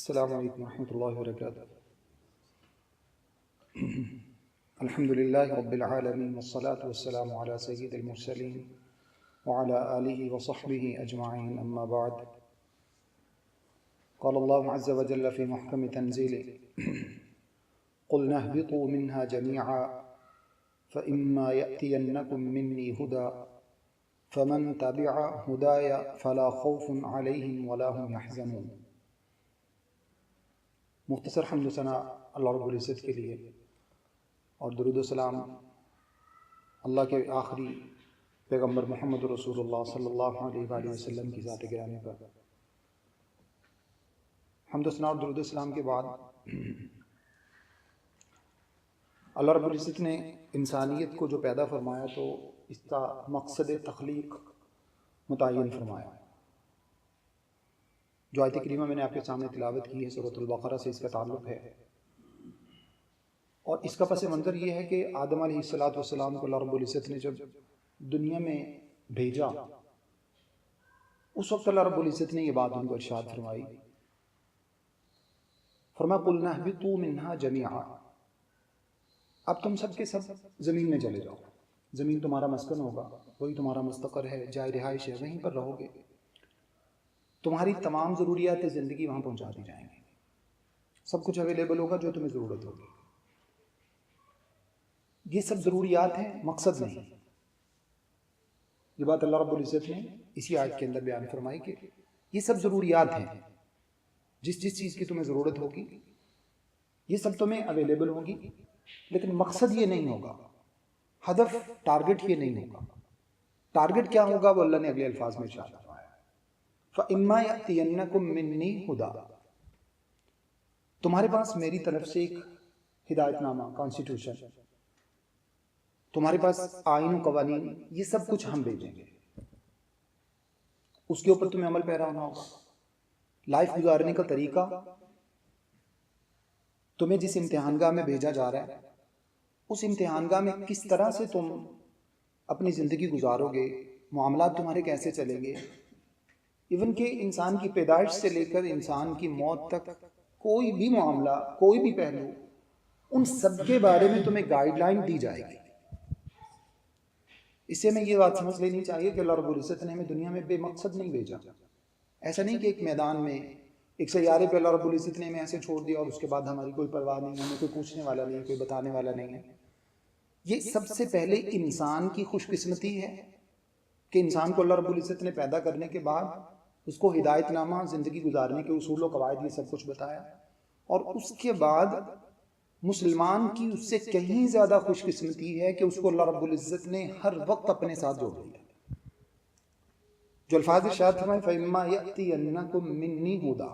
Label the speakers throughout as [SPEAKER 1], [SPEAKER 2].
[SPEAKER 1] السلام علیکم ورحمۃ اللہ وبرکاتہ۔ الحمد للہ رب العالمین والصلاة والسلام علی سید المرسلین وعلی آلہ وصحبہ اجمعین، اما بعد۔ قال اللہ عز وجل فی محکم تنزیلہ قلنا اہبطوا منها جميعا فإما يأتینکم منی ہدی فمن تبع ہدای فلا خوف علیہم ولا هم يحزنون۔ مختصر حمد و ثنا اللہ رب العزت کے لیے، اور درود و سلام اللہ کے آخری پیغمبر محمد رسول اللہ صلی اللہ علیہ وآلہ وسلم کی ذات گرامی پر۔ حمد و ثنا اور درود و سلام کے بعد اللہ رب العزت نے انسانیت کو جو پیدا فرمایا تو اس کا مقصد تخلیق متعین فرمایا۔ جو آیت کریمہ میں نے آپ کے سامنے تلاوت کی ہے سورۃ البقرہ سے اس کا تعلق ہے، اور اس کا پس منظر یہ ہے کہ آدم علیہ السلام کو اللہ رب العزت نے جب دنیا میں بھیجا، اس وقت اللہ رب العزت نے یہ بات ان کو ارشاد فرمائی، فرمایا قلنا اہبطوا منها جميعا، اب تم سب کے سب زمین میں چلے جاؤ، زمین تمہارا مسکن ہوگا، وہی تمہارا مستقر ہے، جائے رہائش ہے، وہیں پر رہو گے، تمہاری تمام ضروریات زندگی وہاں پہنچا دی جائیں گے، سب کچھ اویلیبل ہوگا جو تمہیں ضرورت ہوگی۔ یہ سب ضروریات ہیں، مقصد نہیں۔ یہ بات اللہ رب العزت نے اسی آیت کے اندر بیان فرمائی کہ یہ سب ضروریات ہیں، جس چیز کی تمہیں ضرورت ہوگی یہ سب تمہیں اویلیبل ہوگی، لیکن مقصد یہ نہیں ہوگا، ہدف ٹارگٹ یہ نہیں ہوگا۔ ٹارگٹ کیا ہوگا وہ اللہ نے اگلے الفاظ میں ارشاد فرمایا، فَإِمَّا يَأْتِيَنَّكُم مِّنِّي هُدًى، تمہارے پاس میری طرف سے ایک ہدایت نامہ، کانسٹیٹیوشن، تمہارے پاس آئین و قوانین، یہ سب کچھ ہم بھیجیں گے، اس کے اوپر تمہیں عمل پیرا ہونا ہوگا۔ لائف گزارنے کا طریقہ، تمہیں جس امتحان گاہ میں بھیجا جا رہا ہے اس امتحان گاہ میں کس طرح سے تم اپنی زندگی گزارو گے، معاملات تمہارے کیسے چلیں گے، ایون کہ انسان کی پیدائش سے لے کر انسان کی موت تک کوئی بھی معاملہ، کوئی بھی پہلو، ان سب کے بارے میں تمہیں گائیڈ لائن دی جائے گی۔ اس سے میں یہ بات سمجھ لینی چاہیے کہ اللہ رب العزت نے ہمیں دنیا میں بے مقصد نہیں بھیجا۔ ایسا نہیں کہ ایک میدان میں ایک سیارے پہ اللہ رب العزت نے ہمیں ایسے چھوڑ دیا اور اس کے بعد ہماری کوئی پرواہ نہیں، ہمیں کوئی پوچھنے والا نہیں، کوئی بتانے والا نہیں ہے۔ یہ سب سے پہلے انسان کی خوش قسمتی ہے کہ انسان کو اللہ رب العزت نے پیدا کرنے کے بعد اس کو ہدایت نامہ، زندگی گزارنے کے اصول و قواعد، یہ سب کچھ بتایا، اور اس کے بعد مسلمان کی اس سے کہیں زیادہ خوش قسمتی ہے کہ اس کو اللہ رب العزت نے ہر وقت اپنے ساتھ جوڑ دیا۔ جو الفاظ ارشاد فرمائے فَإِمَّا يَأْتِيَنَّكُم مِّنِّي هُدًى،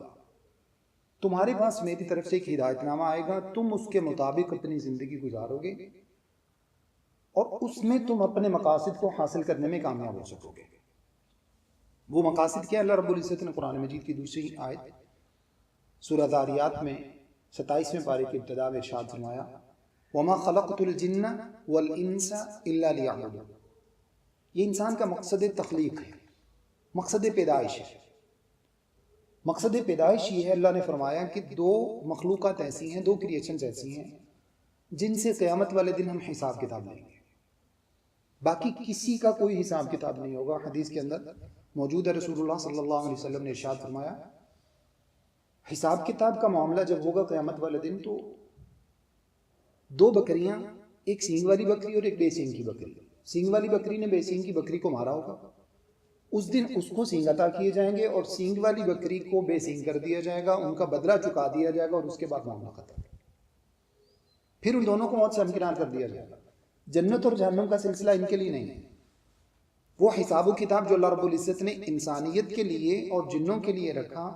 [SPEAKER 1] تمہارے پاس میری طرف سے ایک ہدایت نامہ آئے گا، تم اس کے مطابق اپنی زندگی گزارو گے اور اس میں تم اپنے مقاصد کو حاصل کرنے میں کامیاب ہو سکو گے۔ وہ مقاصد کیا؟ اللہ رب العزت نے قرآن مجید کی دوسری آیت سورہ ذاریات میں 27ویں پارے کی ابتدا میں ارشاد فرمایا وَمَا خَلَقْتُ الْجِنَّ وَالْإِنسَ إِلَّا لِيَعْبُدُونِ، یہ انسان کا مقصد تخلیق ہے، مقصد پیدائش ہے۔ مقصد پیدائش یہ ہے، اللہ نے فرمایا کہ دو مخلوقات ایسی ہیں، دو کریشنز ایسی ہیں جن سے قیامت والے دن ہم حساب کتاب لیں گے، باقی کسی کا کوئی حساب کتاب نہیں ہوگا۔ حدیث کے اندر موجود ہے، رسول اللہ صلی اللہ علیہ وسلم نے ارشاد فرمایا حساب کتاب کا معاملہ جب ہوگا قیامت والے دن تو دو بکریاں، ایک سینگ والی بکری اور ایک بے سینگ کی بکری، سینگ والی بکری نے بے سینگ کی بکری کو مارا ہوگا، اس دن اس کو سینگ عطا کیے جائیں گے اور سینگ والی بکری کو بے سینگ کر دیا جائے گا، ان کا بدلہ چکا دیا جائے گا، اور اس کے بعد معاملہ ختم۔ پھر ان دونوں کو موت سے ہمکنار کر دیا جائے گا۔ جنت اور جہنم کا سلسلہ ان کے لیے نہیں ہے۔ وہ حساب و کتاب جو اللہ رب العزت نے انسانیت کے لیے اور جنوں کے لیے رکھا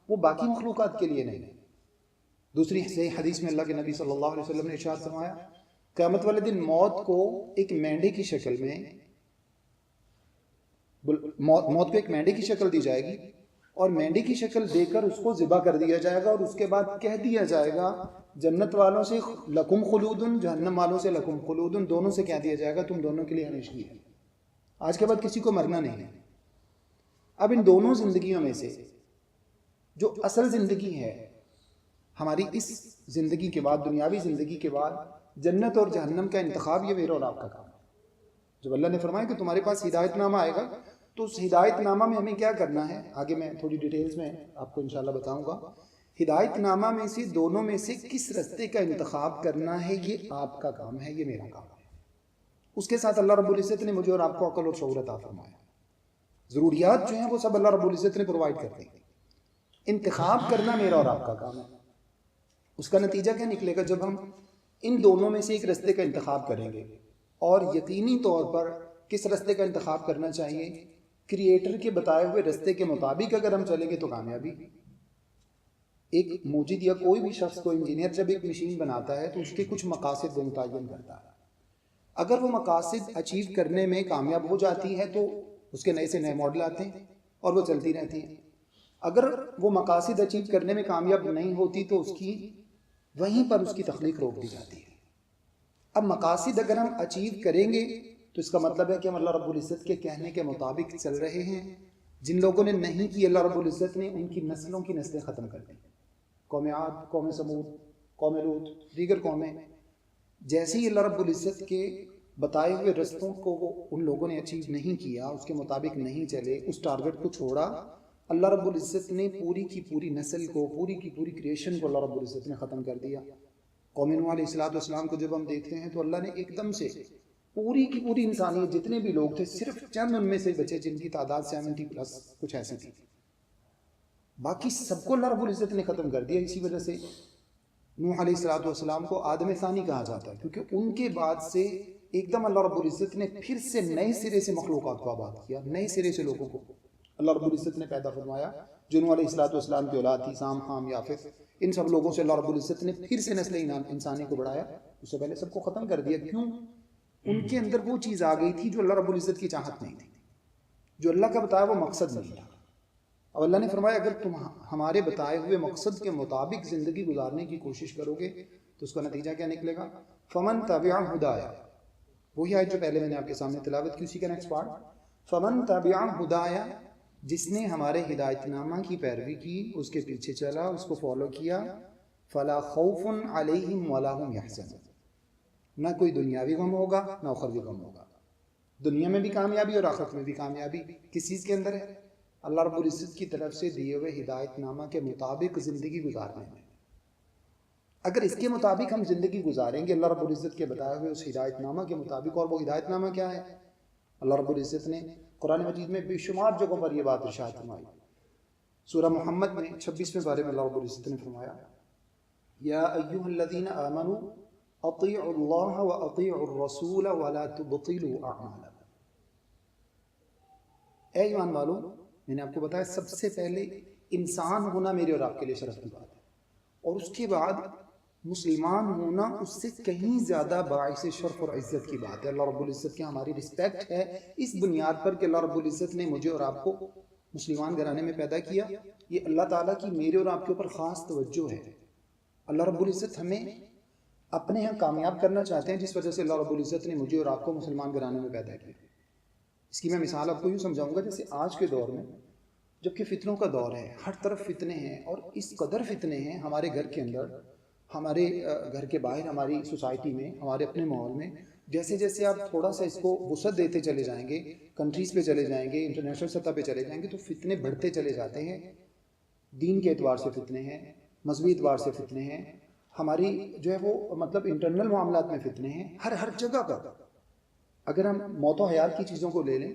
[SPEAKER 1] وہ باقی مخلوقات کے لیے نہیں ہے۔ دوسری صحیح حدیث میں اللہ کے نبی صلی اللہ علیہ وسلم نے ارشاد فرمایا قیامت والے دن موت کو ایک مینڈے کی شکل میں موت کو ایک مینڈے کی شکل دی جائے گی، اور مینڈے کی شکل دے کر اس کو ذبح کر دیا جائے گا، اور اس کے بعد کہہ دیا جائے گا جنت والوں سے لکم خلودن، جہنم والوں سے لکم خلودن، دونوں سے کہہ دیا جائے گا تم دونوں کے لیے ہمیشگی ہے، آج کے بعد کسی کو مرنا نہیں ہے۔ اب ان دونوں زندگیوں میں سے جو اصل زندگی ہے ہماری اس زندگی کے بعد، دنیاوی زندگی کے بعد، جنت اور جہنم کا انتخاب یہ میرا اور آپ کا کام ہے۔ جب اللہ نے فرمایا کہ تمہارے پاس ہدایت نامہ آئے گا تو اس ہدایت نامہ میں ہمیں کیا کرنا ہے، آگے میں تھوڑی ڈیٹیلز میں آپ کو انشاءاللہ بتاؤں گا۔ ہدایت نامہ میں سے دونوں میں سے کس رستے کا انتخاب کرنا ہے، یہ آپ کا کام ہے، یہ میرا کام ہے۔ اس کے ساتھ اللہ رب العزت نے مجھے اور آپ کو عقل اور شعور عطا فرمایا۔ ضروریات جو ہیں وہ سب اللہ رب العزت نے پرووائڈ کر دی، انتخاب کرنا میرا اور آپ کا کام ہے۔ اس کا نتیجہ کیا نکلے گا؟ جب ہم ان دونوں میں سے ایک رستے کا انتخاب کریں گے، اور یقینی طور پر کس رستے کا انتخاب کرنا چاہیے؟ کریٹر کے بتائے ہوئے رستے کے مطابق اگر ہم چلیں گے تو کامیابی۔ ایک موجد یا کوئی بھی شخص، کوئی انجینئر جب ایک مشین بناتا ہے تو اس کے کچھ مقاصد وہ متعین کرتا ہے۔ اگر وہ مقاصد اچیو کرنے میں کامیاب ہو جاتی ہے تو اس کے نئے سے نئے ماڈل آتے ہیں اور وہ چلتی رہتی ہیں۔ اگر وہ مقاصد اچیو کرنے میں کامیاب نہیں ہوتی تو وہیں پر اس کی تخلیق روک دی جاتی ہے۔ اب مقاصد اگر ہم اچیو کریں گے تو اس کا مطلب ہے کہ ہم اللہ رب العزت کے کہنے کے مطابق چل رہے ہیں۔ جن لوگوں نے نہیں کی، اللہ رب العزت نے ان کی نسلوں کی نسلیں ختم کر دیں۔ قوم عاد، قوم سمود، قوم لوط، دیگر قومیں، جیسے ہی اللہ رب العزت کے بتائے ہوئے رستوں کو ان لوگوں نے اچیو نہیں کیا، اس کے مطابق نہیں چلے، اس ٹارگٹ کو چھوڑا، اللہ رب العزت نے پوری کی پوری نسل کو، پوری کی پوری کریشن کو اللہ رب العزت نے ختم کر دیا۔ قوم نوح علیہ السلام کو جب ہم دیکھتے ہیں تو اللہ نے ایک دم سے پوری کی پوری انسانیت، جتنے بھی لوگ تھے، صرف چند ان میں سے بچے جن کی تعداد 70+ کچھ ایسی تھی، باقی سب کو اللہ رب العزت نے ختم کر دیا۔ اسی وجہ سے نوح علیہ السلام کو آدم ثانی کہا جاتا ہے، کیونکہ ان کے بعد سے ایک دم اللہ رب العزت نے پھر سے نئے سرے سے مخلوقات کو آباد کیا، نئے سرے سے لوگوں کو اللہ رب العزت نے پیدا فرمایا۔ جو نوح علیہ السلام کی اولاد تھی، سام، حام، یافث، ان سب لوگوں سے اللہ رب العزت نے پھر سے نسل انسانی کو بڑھایا، اس سے پہلے سب کو ختم کر دیا۔ کیوں؟ ان کے اندر وہ چیز آ گئی تھی جو اللہ رب العزت کی چاہت نہیں تھی، جو اللہ کا بتایا وہ مقصد نہیں تھا۔ اب اللہ نے فرمایا اگر تم ہمارے بتائے ہوئے مقصد کے مطابق زندگی گزارنے کی کوشش کرو گے تو اس کا نتیجہ کیا نکلے گا؟ فمن تبع ہدایا، وہی آیت جو پہلے میں نے آپ کے سامنے تلاوت کی، اسی کا نیکسٹ پارٹ، فمن تبع ہدایا، جس نے ہمارے ہدایت نامہ کی پیروی کی، اس کے پیچھے چلا، اس کو فالو کیا، فلا خوف علیہم ولا هم يحزنون، نہ کوئی دنیاوی غم ہوگا نہ اخروی غم ہوگا۔ دنیا میں بھی کامیابی اور آخرت میں بھی کامیابی کس چیز کے اندر ہے؟ اللہ رب العزت کی طرف سے دیے ہوئے ہدایت نامہ کے مطابق زندگی گزارنے میں۔ اگر اس کے مطابق ہم زندگی گزاریں گے، اللہ رب العزت کے بتائے ہوئے اس ہدایت نامہ کے مطابق، اور وہ ہدایت نامہ کیا ہے؟ اللہ رب العزت نے قرآن مجید میں بے شمار جگہوں پر یہ بات ارشاد فرمائی۔ سورہ محمد میں 26ویں پارے میں اللہ رب العزت نے فرمایا، یا ایھا الذین آمنوا اطیعوا اللہ واطیعوا الرسول ولا تبطلوا اعمالکم۔ اے ایمان والو، میں نے آپ کو بتایا سب سے پہلے انسان ہونا میرے اور آپ کے لیے شرف کی بات ہے، اور اس کے بعد مسلمان ہونا اس سے کہیں زیادہ باعث شرف اور عزت کی بات ہے۔ اللہ رب العزت کی ہماری رسپیکٹ ہے اس بنیاد پر کہ اللہ رب العزت نے مجھے اور آپ کو مسلمان گھرانے میں پیدا کیا۔ یہ اللہ تعالیٰ کی میرے اور آپ کے اوپر خاص توجہ ہے۔ اللہ رب العزت ہمیں اپنے یہاں کامیاب کرنا چاہتے ہیں، جس وجہ سے اللہ رب العزت نے مجھے اور آپ کو مسلمان گھرانے میں پیدا کیا۔ اس کی میں مثال آپ کو یوں سمجھاؤں گا، جیسے آج کے دور میں جبکہ فتنوں کا دور ہے، ہر طرف فتنے ہیں، اور اس قدر فتنے ہیں ہمارے گھر کے اندر، ہمارے گھر کے باہر، ہماری سوسائٹی میں، ہمارے اپنے ماحول میں، جیسے جیسے آپ تھوڑا سا اس کو وسعت دیتے چلے جائیں گے، کنٹریز پہ چلے جائیں گے، انٹرنیشنل سطح پہ چلے جائیں گے، تو فتنے بڑھتے چلے جاتے ہیں۔ دین کے اعتبار سے فتنے ہیں، مذہبی اعتبار سے فتنے ہیں، ہماری جو ہے وہ مطلب انٹرنل معاملات میں فتنے ہیں، ہر جگہ پر۔ اگر ہم موت و حیات کی چیزوں کو لے لیں،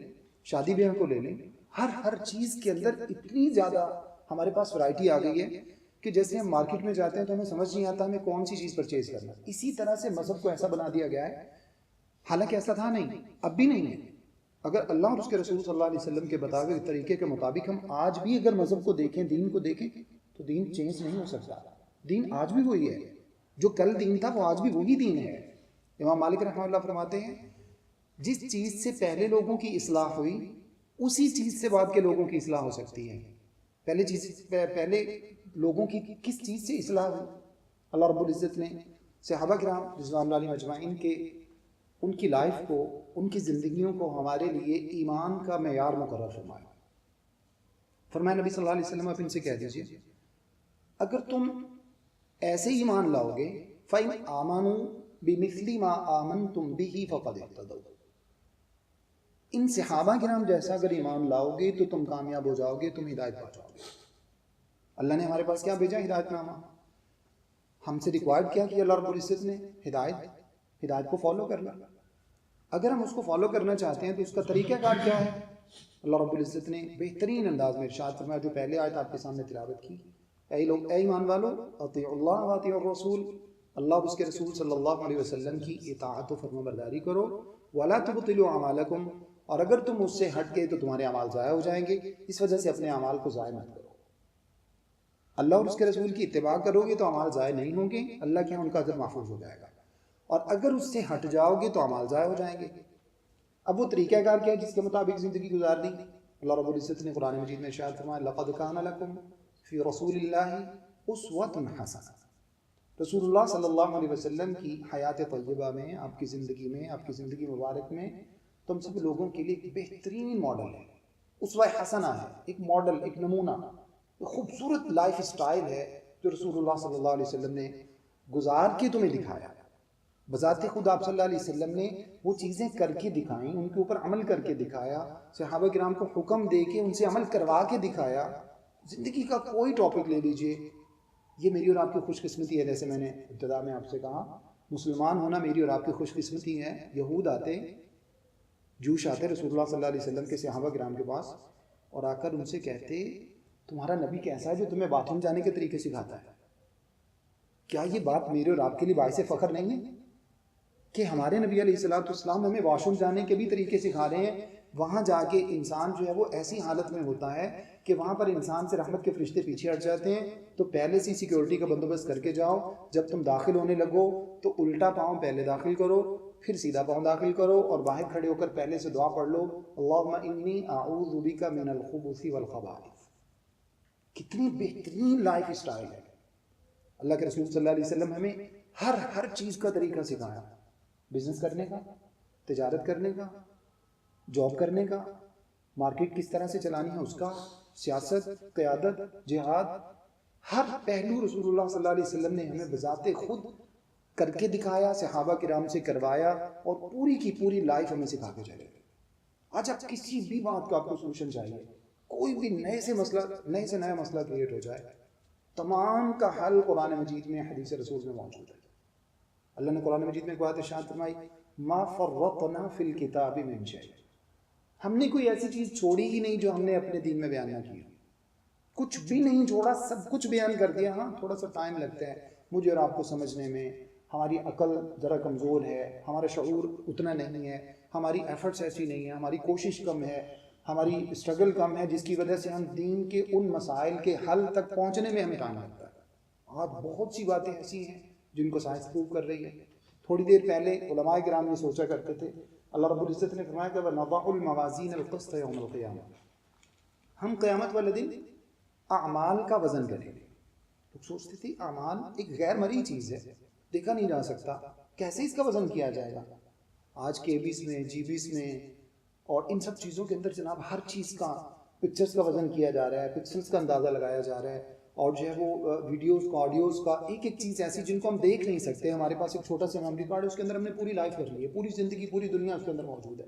[SPEAKER 1] شادی بیاہ کو لے لیں، ہر چیز کے اندر اتنی زیادہ ہمارے پاس ورائٹی آ گئی ہے کہ جیسے ہم مارکیٹ میں جاتے ہیں تو ہمیں سمجھ نہیں آتا ہمیں کون سی چیز پرچیز کرنا ہے۔ اسی طرح سے مذہب کو ایسا بنا دیا گیا ہے، حالانکہ ایسا تھا نہیں، اب بھی نہیں ہے۔ اگر اللہ اور اس کے رسول صلی اللہ علیہ وسلم کے بتائے ہوئے طریقے کے مطابق ہم آج بھی اگر مذہب کو دیکھیں، دین کو دیکھیں، تو دین چینج نہیں ہو سکتا۔ دین آج بھی وہی ہے، جو کل دین تھا وہ آج بھی وہی دین ہے۔ امام مالک رحمہ اللہ فرماتے ہیں، جس چیز سے پہلے لوگوں کی اصلاح ہوئی اسی چیز سے بعد کے لوگوں کی اصلاح ہو سکتی ہے۔ پہلے لوگوں کی کس چیز سے اصلاح ہوئی؟ اللہ رب العزت نے صحابہ کرام رضوان اللہ علیہم اجمعین ان کی لائف کو، ان کی زندگیوں کو ہمارے لیے ایمان کا معیار مقرر فرمایا۔ فرمایا نبی صلی اللہ علیہ وسلم، آپ ان سے کہہ دیجئے اگر تم ایسے ایمان لاؤ گے فَإِنْ آمَنُوا بِمِثْلِ مَا آمَنْتُمْ بِهِ فَقَدِ اهْتَدَوْا، ان صحابہ کرام جیسا اگر ایمان لاؤ گے تو تم کامیاب ہو جاؤ گے، تم ہدایت پا جاؤ گے۔ اللہ نے ہمارے پاس کیا بھیجا؟ ہدایت نامہ۔ ہم سے ریکوائرڈ کیا کہ اللہ رب العزت نے ہدایت کو فالو کرنا۔ اگر ہم اس کو فالو کرنا چاہتے ہیں تو اس کا طریقہ کار کیا ہے؟ اللہ رب العزت نے بہترین انداز میں ارشاد فرمایا، جو پہلے آیت آپ کے سامنے تلاوت کی، اے ایمان والو اطیعوا اللہ واطیعوا الرسول، اللہ اور اس کے رسول صلی اللہ علیہ وسلم کی اطاعت و فرما برداری کرو، ولا تبطلوا اعمالکم، اور اگر تم اس سے ہٹ گئے تو تمہارے اعمال ضائع ہو جائیں گے، اس وجہ سے اپنے اعمال کو ضائع مت کرو۔ اللہ اور اس کے رسول کی اتباع کرو گے تو اعمال ضائع نہیں ہوں گے، اللہ کے یہاں ان کا اجر محفوظ ہو جائے گا، اور اگر اس سے ہٹ جاؤ گے تو اعمال ضائع ہو جائیں گے۔ اب وہ طریقہ کار کیا ہے جس کے مطابق زندگی گزارنی؟ اللہ رب العزت نے قرآن مجید میں ارشاد فرمایا، لقد کان لکم فی رسول اللہ اسوۃ حسنہ، رسول اللہ صلی اللہ علیہ وسلم کی حیات طیبہ میں، آپ کی زندگی میں، آپ کی زندگی مبارک میں تم سب لوگوں کے لیے ایک بہترین ماڈل ہے، اسوہ حسنہ ہے، ایک ماڈل، ایک نمونہ، ایک خوبصورت لائف سٹائل ہے جو رسول اللہ صلی اللہ علیہ وسلم نے گزار کے تمہیں دکھایا۔ بذات خود آپ صلی اللہ علیہ وسلم نے وہ چیزیں کر کے دکھائیں، ان کے اوپر عمل کر کے دکھایا، صحابہ کرام کو حکم دے کے ان سے عمل کروا کے دکھایا۔ زندگی کا کوئی ٹاپک لے لیجئے، یہ میری اور آپ کی خوش قسمتی ہے، جیسے میں نے ابتدا میں آپ سے کہا، مسلمان ہونا میری اور آپ کی خوش قسمتی ہے۔ یہود آتے، جوش آتے رسول اللہ صلی اللہ علیہ وسلم کے صحابہ کرام کے پاس، اور آ کر ان سے کہتے، تمہارا نبی کیسا ہے جو تمہیں باتھ روم جانے کے طریقے سکھاتا ہے؟ کیا یہ بات میرے اور آپ کے لیے باعث فخر نہیں ہے کہ ہمارے نبی علیہ السلام ہمیں واش روم جانے کے بھی طریقے سکھا رہے ہیں؟ وہاں جا کے انسان جو ہے وہ ایسی حالت میں ہوتا ہے کہ وہاں پر انسان سے رحمت کے فرشتے پیچھے ہٹ جاتے ہیں، تو پہلے سے سیکیورٹی کا بندوبست کر کے جاؤ، جب تم داخل ہونے لگو تو الٹا پاؤں پہلے داخل کرو، پھر سیدھا پاؤں داخل کرو، اور باہر کھڑے ہو کر پہلے سے دعا پڑھ لو، اللہم انی اعوذ بک من الخبث والخبائث۔ کتنی بہترین لائف سٹائل ہے۔ اللہ کے رسول صلی اللہ علیہ وسلم ہمیں ہر چیز کا طریقہ سکھایا، بزنس کرنے کا، تجارت کرنے کا، جاب کرنے کا، مارکیٹ کس طرح سے چلانی ہے اس کا، سیاست، قیادت، جہاد، ہر پہلو رسول اللہ صلی اللہ علیہ وسلم نے ہمیں بذات خود کر کے دکھایا، صحابہ کرام سے کروایا، اور پوری کی پوری لائف ہمیں سکھا کے چلے۔ آج آپ کسی بھی بات کا آپ کو سولوشن چاہیے، کوئی بھی نئے سے نیا مسئلہ کریٹ ہو جائے، تمام کا حل قرآن مجید میں، حدیث رسول میں موجود ہے۔ اللہ نے قرآن مجید میں ایک بات ارشاد فرمائی، ما فرطنا فی الکتاب من شیء، ہم نے کوئی ایسی چیز چھوڑی ہی نہیں جو ہم نے اپنے دین میں بیان نہ کی، کچھ بھی نہیں چھوڑا، سب کچھ بیان کر دیا۔ ہاں تھوڑا سا ٹائم لگتا ہے مجھے اور آپ کو سمجھنے میں، ہماری عقل ذرا کمزور ہے، ہمارا شعور اتنا نہیں ہے، ہماری ایفرٹس ایسی نہیں ہیں، ہماری کوشش کم ہے، ہماری اسٹرگل کم ہے، جس کی وجہ سے ہم دین کے ان مسائل کے حل تک پہنچنے میں ہمیں ٹائم لگتا ہے۔ آج بہت سی باتیں ایسی ہیں جن کو سائنس پروو کر رہی ہے۔ تھوڑی دیر پہلے علماء کرام یہ سوچا کرتے تھے، اللہ رب العزت نے فرمایا کہ وَنَضَعُ الْمَوَازِينَ الْقِسْطَ يَوْمَ الْقِيَامَةِ، ہم قیامت والے دن اعمال کا وزن کریں گے۔ لوگ سوچتے تھے اعمال ایک غیر مرئی چیز ہے، دیکھا نہیں جا سکتا، کیسے اس کا وزن کیا جائے گا؟ آج کے بیس میں، جی بیس میں، اور ان سب چیزوں کے اندر جناب ہر چیز کا، پکچرز کا وزن کیا جا رہا ہے، پکسلز کا اندازہ لگایا جا رہا ہے، اور جو ہے وہ ویڈیوز کا، آڈیوز کا، ایک ایک چیز ایسی جن کو ہم دیکھ نہیں سکتے۔ ہمارے پاس ایک چھوٹا سا میموری کارڈ ہے، اس کے اندر ہم نے پوری لائف کر لی ہے، پوری زندگی، پوری دنیا اس کے اندر موجود ہے،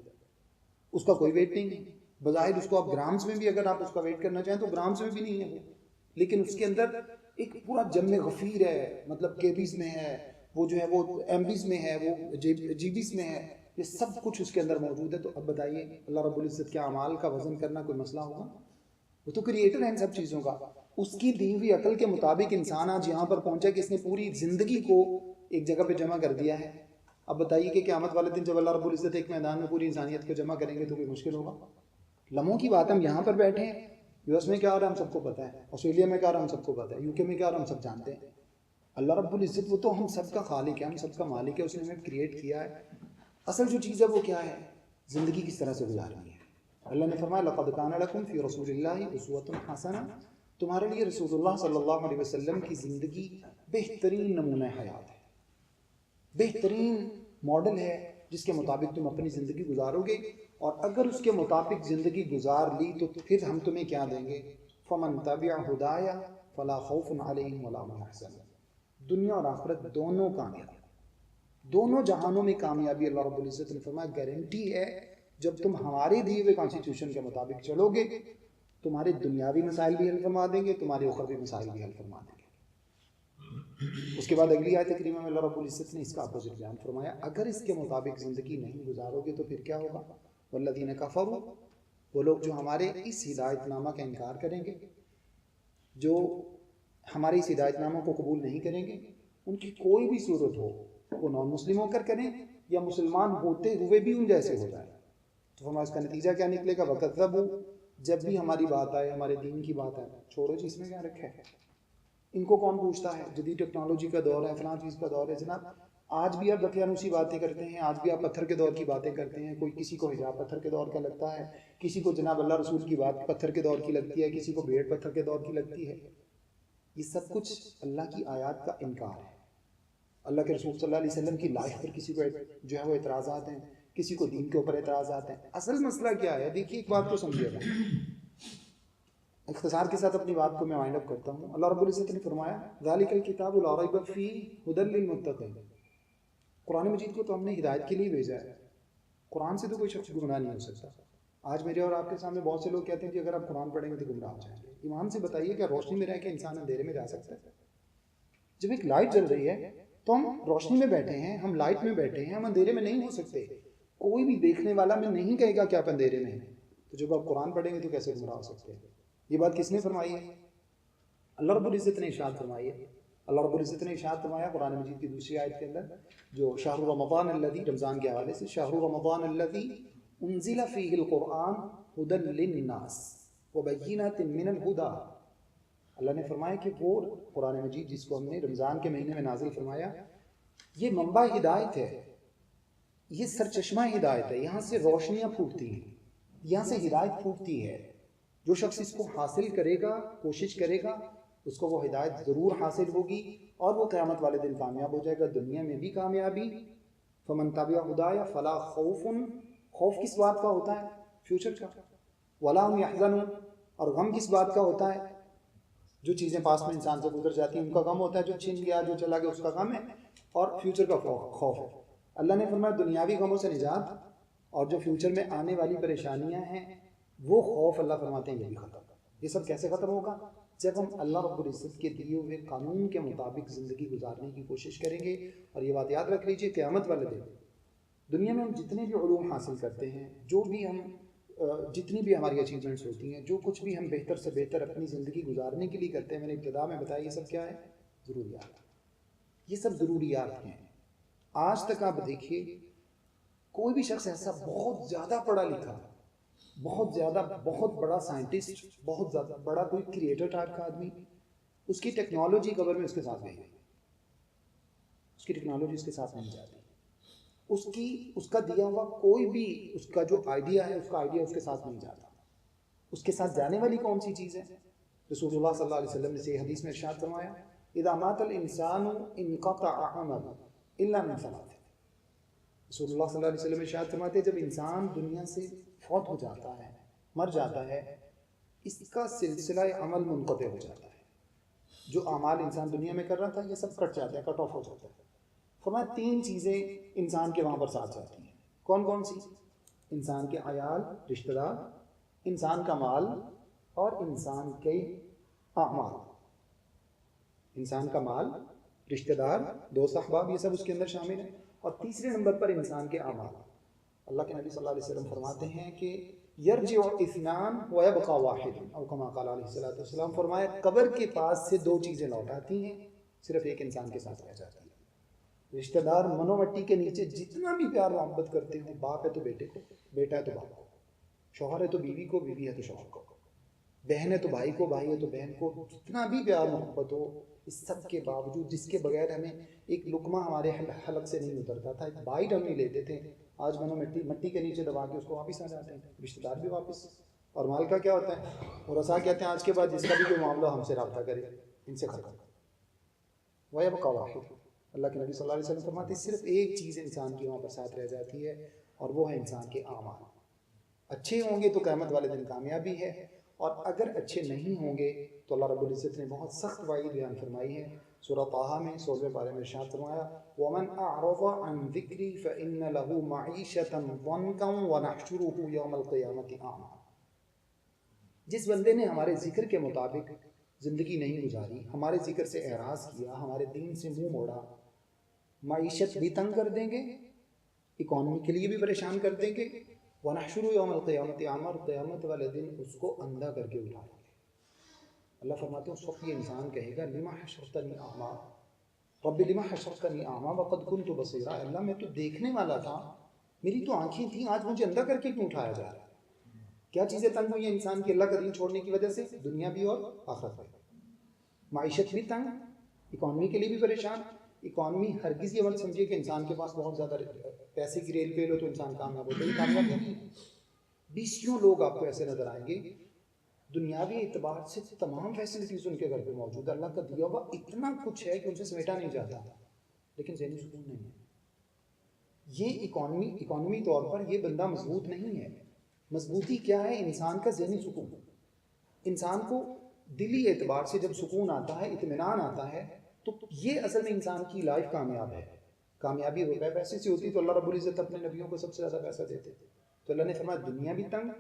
[SPEAKER 1] اس کا کوئی ویٹ نہیں ہے۔ بظاہر اس کو آپ گرامز میں بھی اگر آپ اس کا ویٹ کرنا چاہیں تو گرامز میں بھی نہیں ہے وہ، لیکن اس کے اندر ایک پورا جم غفیر ہے، مطلب کے بیز میں ہے، وہ جو ہے وہ ایم بیز میں ہے، وہ جی بیز میں ہے، یہ سب کچھ اس کے اندر موجود ہے۔ تو اب بتائیے اللہ رب العزت کے اعمال کا وزن کرنا کوئی مسئلہ ہوگا؟ وہ تو کریٹر ہے ان سب چیزوں کا۔ اس کی دی ہوئی عقل کے مطابق انسان آج یہاں پر پہنچا کہ اس نے پوری زندگی کو ایک جگہ پہ جمع کر دیا ہے۔ اب بتائیے کہ قیامت والے دن جب اللہ رب العزت ایک میدان میں پوری انسانیت کو جمع کریں گے تو کوئی مشکل ہوگا؟ لمحوں کی بات، ہم یہاں پر بیٹھے ہیں، یو ایس میں کیا ہو رہا ہے ہم سب کو پتہ ہے، آسٹریلیا میں کیا ہو رہا ہے ہم سب کو پتہ ہے، یو کے میں کیا ہو رہا ہے ہم سب جانتے ہیں۔ اللہ رب العزت وہ تو ہم سب کا خالق ہے، ہم سب کا مالک ہے، اس نے ہمیں کریٹ کیا ہے۔ اصل جو چیز ہے وہ کیا ہے؟ زندگی کس طرح سے گزارنی ہے۔ اللہ نے فرمایا لقد کان لکم فی رسول اللہ اسوۃ حسنہ، تمہارے لیے رسول اللہ صلی اللہ علیہ وسلم کی زندگی بہترین نمونہ حیات ہے، بہترین ماڈل ہے جس کے مطابق تم اپنی زندگی گزارو گے، اور اگر اس کے مطابق زندگی گزار لی تو پھر ہم تمہیں کیا دیں گے؟ فمن تبع ہدایا فلا خوف علیہم ولا هم يحزنون، دنیا اور آخرت دونوں کامیاب، دونوں جہانوں میں کامیابی اللہ رب العزت نے فرمایا گارنٹی ہے جب تم ہمارے دیے ہوئے کانسٹیٹیوشن کے مطابق چلو گے تمہارے دنیاوی مسائل بھی حل فرما دیں گے، تمہارے اخروی مسائل بھی حل فرما دیں گے۔ اس کے بعد اگلی آیت کریمہ میں اللہ رب العزت نے اس کا اپوزٹ بیان فرمایا، اگر اس کے مطابق زندگی نہیں گزارو گے تو پھر کیا ہوگا؟ والذین کفروا، وہ لوگ جو ہمارے اس ہدایت نامہ کا انکار کریں گے، جو ہمارے اس ہدایت نامہ کو قبول نہیں کریں گے، ان کی کوئی بھی صورت ہو، وہ نان مسلم ہو کر کریں یا مسلمان ہوتے ہوئے بھی ان جیسے ہو جائے، تو ہمارا اس کا نتیجہ کیا نکلے گا؟ وَكَذَّبُوا، جب بھی ہماری بات آئے، ہمارے دین کی بات آئے، چھوڑو جی اس میں کیا رکھا ہے، ان کو کون پوچھتا ہے، جدید ٹیکنالوجی کا دور ہے، فلاں چیز کا دور ہے۔ جناب آج بھی آپ دقیانوسی باتیں کرتے ہیں، آج بھی آپ پتھر کے دور کی باتیں کرتے ہیں، کوئی کسی کو حجاب پتھر کے دور کا لگتا ہے، کسی کو جناب اللہ رسول کی بات پتھر کے دور کی لگتی ہے، کسی کو بھیڑ پتھر کے دور کی لگتی ہے۔ یہ سب کچھ اللہ کی آیات کا انکار ہے۔ اللہ کے رسول صلی اللہ علیہ وسلم کی لائف پر کسی کو جو ہے وہ اعتراضات ہیں، کسی کو دین کے اوپر اعتراضات ہیں۔ اصل مسئلہ کیا ہے؟ دیکھیے ایک بات کو سمجھیے گا، اختصار کے ساتھ اپنی بات کو میں وائنڈ اپ کرتا ہوں۔ اللہ رب العزت نے فرمایا ذالک الکتاب لا ریب فیہ ھدی للمتقین، قرآن مجید کو تو ہم نے ہدایت کے لیے بھیجا ہے، قرآن سے تو کوئی شخص گمراہ نہیں ہو سکتا۔ آج میرے اور آپ کے سامنے بہت سے لوگ کہتے ہیں کہ اگر آپ قرآن پڑھیں گے تو گمراہ ہو جائیں گے۔ ایمان سے بتائیے کیا روشنی میں رہ کے انسان اندھیرے میں جا سکتا ہے؟ جب ایک لائٹ جل رہی ہے تو ہم روشنی میں بیٹھے ہیں، ہم لائٹ میں بیٹھے ہیں، ہم اندھیرے میں نہیں ہو سکتے۔ کوئی بھی دیکھنے والا میں نہیں کہے گا کہ آپ اندھیرے میں ہیں، تو جب آپ قرآن پڑھیں گے تو کیسے گمراہ ہو سکتے ہیں؟ یہ بات کس نے فرمائی ہے؟ اللہ رب العزت نے ارشاد فرمائی ہے۔ اللہ رب العزت نے ارشاد فرمایا قرآن مجید کی دوسری آیت کے اندر، جو شہر رمضان الذی، رمضان کے حوالے سے، شہر رمضان الذی انزل فیہ القرآن ھدی للناس وبینات من الھدی، اللہ نے فرمایا کہ وہ قرآن مجید جس کو ہم نے رمضان کے مہینے میں نازل فرمایا، یہ منبع ہدایت ہے، یہ سرچشمہ ہدایت ہے، یہاں سے روشنیاں پھوٹتی ہیں، یہاں سے ہدایت پھوٹتی ہے۔ جو شخص اس کو حاصل کرے گا، کوشش کرے گا، اس کو وہ ہدایت ضرور حاصل ہوگی اور وہ قیامت والے دن کامیاب ہو جائے گا، دنیا میں بھی کامیابی۔ فمن تبع ہدایا فلا خوف، خوف کس بات کا ہوتا ہے؟ فیوچر کا۔ ولا هم يحزنون، اور غم کس بات کا ہوتا ہے؟ جو چیزیں پاس میں انسان سے گزر جاتی ہیں ان کا غم ہوتا ہے، جو چھن گیا، جو چلا گیا اس کا غم ہے، اور فیوچر کا خوف ہے۔ اللہ نے فرمایا دنیاوی غموں سے نجات اور جو فیوچر میں آنے والی پریشانیاں ہیں وہ خوف اللہ فرماتے ہیں یہ بھی ختم۔ یہ سب کیسے ختم ہوگا؟ جب ہم اللہ رب العزت کے دیے ہوئے قانون کے مطابق زندگی گزارنے کی کوشش کریں گے۔ اور یہ بات یاد رکھ لیجئے، قیامت والے دن دنیا میں ہم جتنے بھی علوم حاصل کرتے ہیں، جو بھی ہم جتنی بھی ہماری اچیومنٹس ہوتی ہیں، جو کچھ بھی ہم بہتر سے بہتر اپنی زندگی گزارنے کے لیے کرتے ہیں، میں نے ابتدا میں بتایا یہ سب کیا ہے؟ ضروریات۔ یہ سب ضروریات ہیں۔ آج تک آپ دیکھیے کوئی بھی شخص ایسا بہت زیادہ پڑھا لکھا، بہت زیادہ بہت بڑا سائنٹسٹ، بہت زیادہ بڑا کوئی کریٹر ٹائپ کا آدمی، اس کی ٹیکنالوجی قبر میں اس کے ساتھ نہیں، اس کی ٹیکنالوجی اس کے ساتھ نہیں جاتی، اس کا دیا ہوا کوئی بھی اس کا جو آئیڈیا ہے، اس کا آئیڈیا اس کے ساتھ نہیں جاتا۔ اس کے ساتھ جانے والی کون سی چیز ہے؟ رسول اللہ صلی اللہ علیہ وسلم نے صحیح حدیث میں ارشاد فرمایا اذا مات الانسان انقطع عمله الا من ثلاث، رسول اللہ صلی اللہ علیہ وسلم ارشاد فرماتے ہیں جب انسان دنیا سے فوت ہو جاتا ہے، مر جاتا ہے، اس کا سلسلہ عمل منقطع ہو جاتا ہے۔ جو اعمال انسان دنیا میں کر رہا تھا یہ سب کٹ جاتا ہے، کٹ آف ہو جاتا ہے۔ فرمایا تین چیزیں انسان کے وہاں پر ساتھ جاتی ہیں۔ کون کون سی؟ انسان کے عیال، رشتہ دار، انسان کا مال اور انسان کے اعمال۔ انسان کا مال، رشتہ دار، دوست احباب، یہ سب اس کے اندر شامل ہیں۔ اور تیسرے نمبر پر انسان کے اعمال۔ اللہ کے نبی صلی اللہ علیہ وسلم فرماتے ہیں کہ یرجع اثنان ویبقى واحد، او کما قال علیہ الصلوۃ والسلام، فرمایا قبر کے پاس سے دو چیزیں لوٹ آتی ہیں، صرف ایک انسان کے ساتھ رہ جاتی ہے۔ رشتہ دار منو مٹی کے نیچے جتنا بھی پیار محبت کرتے ہوں، باپ ہے تو بیٹے کو، بیٹا ہے تو باپ کو، شوہر ہے تو بیوی کو، بیوی ہے تو شوہر کو، بہن ہے تو بھائی کو، بھائی ہے تو بہن کو، جتنا بھی پیار محبت ہو، اس سب کے باوجود، جس کے بغیر ہمیں ایک لقمہ ہمارے حلق سے نہیں اترتا تھا، ایک بائٹ ہم نہیں لیتے تھے، آج منو مٹی کے نیچے دبا کے اس کو واپس آ جاتے ہیں، رشتہ دار بھی واپس۔ اور مال کا کیا ہوتا ہے؟ اور رسا کہتے ہیں آج کے بعد جس کا بھی کوئی معاملہ ہم سے رابطہ کرے، ان سے ختم۔ وَيَبْقَى وَاحِدٌ، اللہ کے نبی صلی اللہ علیہ وسلم فرماتے ہیں صرف ایک چیز انسان کی وہاں پر ساتھ رہ جاتی ہے، اور وہ ہے انسان کے اعمال۔ اچھے ہوں گے تو قیامت والے دن کامیابی ہے، اور اگر اچھے نہیں ہوں گے تو اللہ رب العزت نے بہت سخت وعید بیان فرمائی ہے سورہ طٰہٰ میں 16ویں پارے میں ارشاد فرمایا وَمَنْ أَعْرَضَ عَنْ ذِكْرِي فَإِنَّ لَهُ مَعِيشَةً ضَنْكًا وَنَحْشُرُهُ يَوْمَ الْقِيَامَةِ أَعْمَىٰ، جس بندے نے ہمارے ذکر کے مطابق زندگی نہیں گزاری، ہمارے ذکر سے اعراض کیا، ہمارے دین سے منہ موڑا، معیشت بھی تنگ کر دیں گے، اکانومی کے لیے بھی پریشان کر دیں گے، وَنَحْشُرُهُ يَوْمَ الْقِيَامَةِ أَعْمَىٰ، اور قیامت والے دن اس کو اندھا کر کے اٹھائیں گے۔ اللہ فرماتے ہیں اس وقت یہ انسان کہے گا لِمَ حَشَرْتَنِي أَعْمَىٰ رَبِّ لِمَ حَشَرْتَنِي أَعْمَىٰ وَقَدْ كُنْتُ بَصِيرًا، اللہ میں تو دیکھنے والا تھا، میری تو آنکھیں تھیں، آج مجھے اندھا کر کے کیوں اٹھایا جا رہا ہے؟ کیا چیزیں تنگ ہوئی ہیں انسان کی اللہ کا دین چھوڑنے کی وجہ سے؟ دنیا بھی اور آخرت بھی، معیشت بھی تنگ، اکانومی کے لیے بھی پریشان۔ اکانومی ہرگز یہ مت سمجھیے کہ انسان کے پاس بہت زیادہ پیسے کی ریل پہ لو تو انسان کامیاب ہوتا ہے، کامیاب نہیں ہے۔ بیسیوں لوگ آپ کو ایسے نظر آئیں گے دنیاوی اعتبار سے تمام فیسلٹیز ان کے گھر پہ موجود ہے، اللہ کا دیا ہوا اتنا کچھ ہے کہ ان سے سمیٹا نہیں جاتا، لیکن ذہنی سکون نہیں ہے۔ یہ اکانومی طور پر یہ بندہ مضبوط نہیں ہے۔ مضبوطی کیا ہے؟ انسان کا ذہنی سکون۔ انسان کو دلی اعتبار سے جب سکون آتا ہے، اطمینان آتا ہے، تو یہ اصل میں انسان کی لائف کامیاب ہے۔ کامیابی روپے پیسے سے ہوتی تو اللہ رب العزت اپنے نبیوں کو سب سے زیادہ پیسہ دیتے، تو اللہ نے فرمایا دنیا بھی تنگ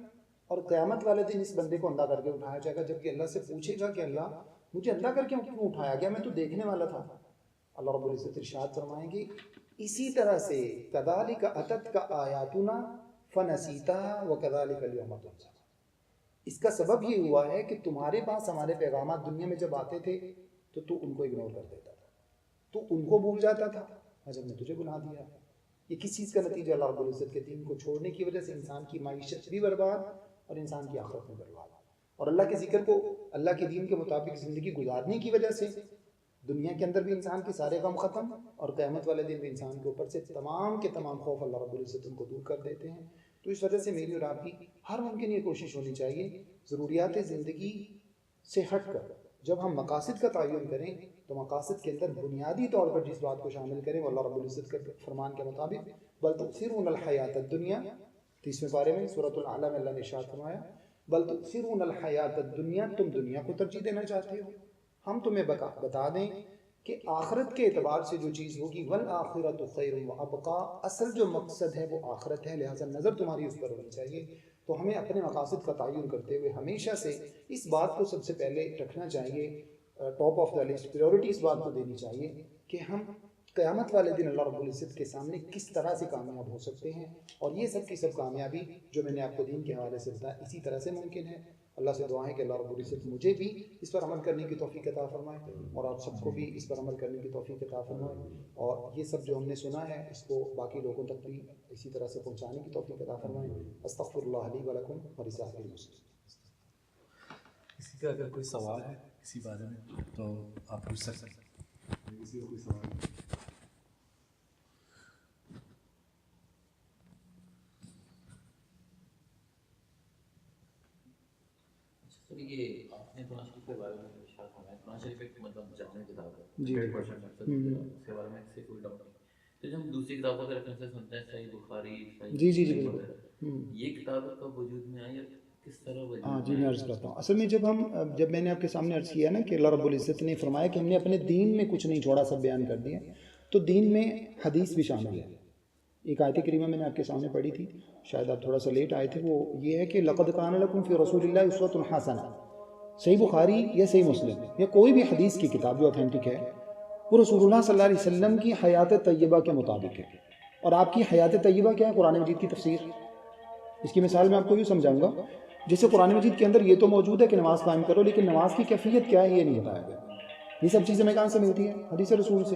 [SPEAKER 1] اور قیامت والے دن اس بندے کو اندھا کر کے اٹھایا جائے گا، جبکہ اللہ سے پوچھے گا کہ اللہ مجھے اندھا کر کے کیوں اٹھایا گیا، میں تو دیکھنے والا تھا۔ اللہ رب العزت ارشاد فرمائیں گے اسی طرح سے کذالک اتتک آیاتنا فنسیتها وکذالک اليوم تنسیٰ، اس کا سبب یہ ہوا ہے کہ تمہارے پاس ہمارے پیغامات دنیا میں جب آتے تھے تو ان کو اگنور کر دیتا تھا، تو ان کو بھول جاتا تھا، آج ہم نے تجھے بلا دیا۔ یہ کس چیز کا نتیجہ؟ اللہ رب العزت کے دین کو چھوڑنے کی وجہ سے انسان کی معیشت بھی برباد اور انسان کی آخرت میں برباد، اور اللہ کے ذکر کو، اللہ کے دین کے مطابق زندگی گزارنے کی وجہ سے دنیا کے اندر بھی انسان کے سارے غم ختم، اور قیامت والے دن بھی انسان کے اوپر سے تمام کے تمام خوف اللہ رب العزت ان کو دور کر دیتے ہیں۔ تو اس وجہ سے میری اور آپ کی ہر ممکن یہ کوشش ہونی چاہیے ضروریات زندگی سے ہٹ کر جب ہم مقاصد کا تعین کریں تو مقاصد کے اندر بنیادی طور پر جس بات کو شامل کریں وہ اللہ رب العزت کے فرمان کے مطابق بل تؤثرون الحیات الدنیا، 30ویں پارے میں سورۃ الاعلیٰ میں اللہ نے ارشاد فرمایا بل تؤثرون الحیات الدنیا، تم دنیا کو ترجیح دینا چاہتے ہو، ہم تمہیں بتا دیں کہ آخرت کے اعتبار سے جو چیز ہوگی والآخرۃ خیر وابقیٰ، اصل جو مقصد ہے وہ آخرت ہے، لہٰذا نظر تمہاری اس پر ہونی چاہیے۔ تو ہمیں اپنے مقاصد کا تعین کرتے ہوئے ہمیشہ سے اس بات کو سب سے پہلے رکھنا چاہیے، top of the list, priority اس بات کو دینی چاہیے کہ ہم قیامت والے دن اللہ رب العزت کے سامنے کس طرح سے کامیاب ہو سکتے ہیں، اور یہ سب کی سب کامیابی جو میں نے آپ کو دین کے حوالے سے بتایا اسی طرح سے ممکن ہے۔ اللہ سے دعا ہے کہ اللہ رب العزت مجھے بھی اس پر عمل کرنے کی توفیق عطا فرمائے اور آپ سب کو بھی اس پر عمل کرنے کی توفیق عطا فرمائے، اور یہ سب جو ہم نے سنا ہے اس کو باقی لوگوں تک بھی اسی طرح سے پہنچانے کی توفیق عطا فرمائے۔ استغفر اللہ لی ولکم ولسائر المسلمین۔
[SPEAKER 2] کسی کا اگر کوئی سوال ہے کسی بارے میں تو آپ پوچھ سکتے ہیں، کسی کا کوئی سوال ہے؟
[SPEAKER 3] سر یہ آپ نے قرآن شریف کے بارے میں ارشاد فرمایا، قرآن شریف ایک مطلب جامع کتاب ہے، 100% اس کے بارے میں سے کوئی ڈاؤٹ نہیں۔ تو جب ہم دوسری کتابوں کے ریفرنس سنتے ہیں صحیح بخاری، صحیح وغیرہ، یہ کتاب کب وجود میں آئی اور کس طرح وجود میں آئی؟
[SPEAKER 1] جی میں عرض کرتا ہوں، اصل میں جب میں نے آپ کے سامنے عرض کیا نا کہ اللہ رب العزت نے فرمایا کہ ہم نے اپنے دین میں کچھ نہیں چھوڑا، سب بیان کر دیا، تو دین میں حدیث بھی شامل ہے۔ ایک آیت کریمہ میں نے آپ کے سامنے پڑھی تھی، شاید آپ تھوڑا سا لیٹ آئے تھے، وہ یہ ہے کہ لقد کان لکم فی رسول اللہ اسوۃ حسنہ، صحیح بخاری یا صحیح مسلم یا کوئی بھی حدیث کی کتاب جو اوتھینٹک ہے وہ رسول اللہ صلی اللہ علیہ وسلم کی حیات طیبہ کے مطابق ہے، اور آپ کی حیات طیبہ کیا ہے؟ قرآن مجید کی تفسیر۔ اس کی مثال میں آپ کو یوں سمجھاؤں گا، جیسے قرآن مجید کے اندر یہ تو موجود ہے کہ نماز قائم کرو، لیکن نماز کی کیفیت کیا ہے یہ نہیں بتایا گیا۔ یہ سب چیزیں میں کہاں سے ملتی ہیں؟ حدیث رسول سے۔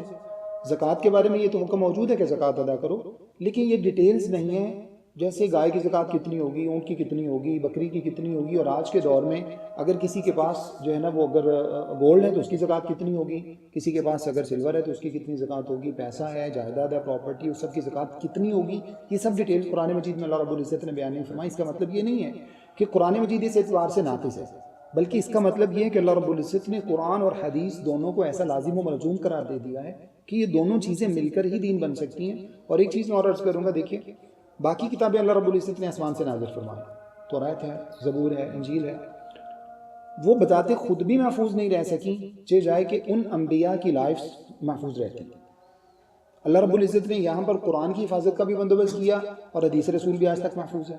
[SPEAKER 1] زکوٰۃ کے بارے میں یہ تو حکم موجود ہے کہ زکوٰۃ ادا کرو، لیکن یہ ڈیٹیلز نہیں ہیں، جیسے گائے کی زکوٰۃ کتنی ہوگی، اونٹ کی کتنی ہوگی، بکری کی کتنی ہوگی، اور آج کے دور میں اگر کسی کے پاس جو ہے نا وہ اگر گولڈ ہے تو اس کی زکوٰۃ کتنی ہوگی، کسی کے پاس اگر سلور ہے تو اس کی کتنی زکوٰۃ ہوگی، پیسہ ہے، جائیداد ہے، پراپرٹی، اس سب کی زکوٰۃ کتنی ہوگی، یہ سب ڈیٹیل قرآن مجید میں اللہ رب العزت نے بیان نہیں فرمائی۔ اس کا مطلب یہ نہیں ہے کہ قرآن مجید اس اعتبار سے ناقص ہے، بلکہ اس کا مطلب یہ ہے کہ اللہ رب العزت نے قرآن اور حدیث دونوں کو ایسا لازم و ملزوم قرار دے دیا ہے کہ یہ دونوں چیزیں مل کر ہی دین بن سکتی ہیں۔ اور ایک چیز میں اور عرض کروں گا، دیکھیے باقی کتابیں اللہ رب العزت نے آسمان سے نازل فرمائی، تورات ہے، زبور ہے، انجیل ہے، وہ بتاتے خود بھی محفوظ نہیں رہ سکیں چہ جائے کہ ان انبیاء کی لائف محفوظ رہتی. اللہ رب العزت نے یہاں پر قرآن کی حفاظت کا بھی بندوبست کیا اور حدیث رسول بھی آج تک محفوظ ہے.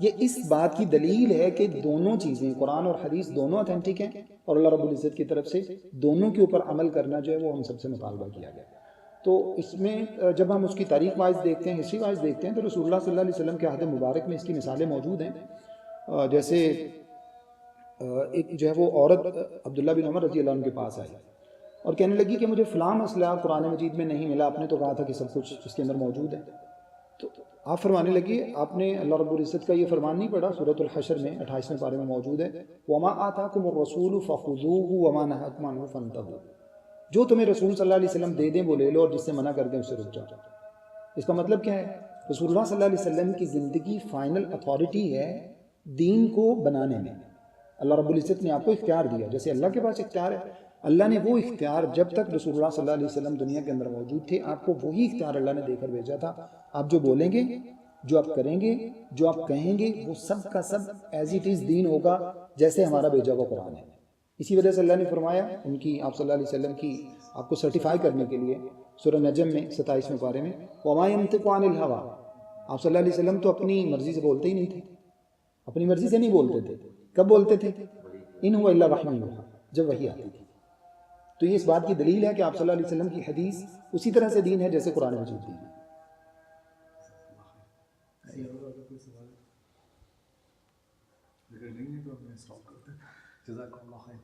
[SPEAKER 1] یہ اس بات کی دلیل ہے کہ دونوں چیزیں قرآن اور حدیث دونوں اتھینٹک ہیں اور اللہ رب العزت کی طرف سے دونوں کے اوپر عمل کرنا جو ہے وہ ہم سب سے مطالبہ کیا گیا. تو اس میں جب ہم اس کی تاریخ وائز دیکھتے ہیں، ہسٹری وائز دیکھتے ہیں، تو رسول اللہ صلی اللہ علیہ وسلم کے عہد مبارک میں اس کی مثالیں موجود ہیں. جیسے ایک جو ہے وہ عورت عبداللہ بن عمر رضی اللہ عنہ کے پاس آئی اور کہنے لگی کہ مجھے فلاں مسئلہ قرآن مجید میں نہیں ملا، آپ نے تو کہا تھا کہ سب کچھ اس کے اندر موجود ہے. تو آپ فرمانے لگی آپ نے اللہ رب العزت کا یہ فرمان نہیں پڑھا، سورۃ الحشر میں 28ویں پارے میں موجود ہے، وَمَا آتَاكُمُ الرَّسُولُ فَخُذُوهُ وَمَا نَهَاكُمْ عَنْهُ فَانْتَهُوا. جو تمہیں رسول صلی اللہ علیہ وسلم دے دیں وہ لے لو اور جس سے منع کر دیں اس سے رک جاؤ. اس کا مطلب کیا ہے؟ رسول اللہ صلی اللہ علیہ وسلم کی زندگی فائنل اتھارٹی ہے دین کو بنانے میں. اللہ رب العزت نے آپ کو اختیار دیا، جیسے اللہ کے پاس اختیار ہے. اللہ نے وہ اختیار جب تک رسول اللہ صلی اللہ علیہ وسلم دنیا کے اندر موجود تھے آپ کو وہی اختیار اللہ نے دے کر بھیجا تھا. آپ جو بولیں گے، جو آپ کریں گے، جو آپ کہیں گے، وہ سب کا سب ایز اٹ از دین ہوگا جیسے ہمارا بھیجا ہوا قرآن ہے. اسی وجہ سے اللہ نے فرمایا ان کی آپ صلی اللہ علیہ وسلم کی آپ کو سرٹیفائی کرنے کے لیے سورہ نجم میں 27ویں پارے میں وَمَا يَنطِقُ عَنِ الْهَوَىٰ. آپ صلی اللہ علیہ وسلم تو اپنی مرضی سے بولتے ہی نہیں تھے، اپنی مرضی سے نہیں بولتے تھے. کب بولتے تھے؟ ان هو الا وحی یوحیٰ، جب وحی آتی تھی. تو یہ اس بات کی دلیل ہے کہ آپ صلی اللہ علیہ وسلم کی حدیث اسی طرح سے دین ہے جیسے قرآن مجید دین ہے.
[SPEAKER 2] کوئی سوال اگر نہیں ہے تو ہم اسٹاپ کرتے ہیں. جزاک اللہ خیر.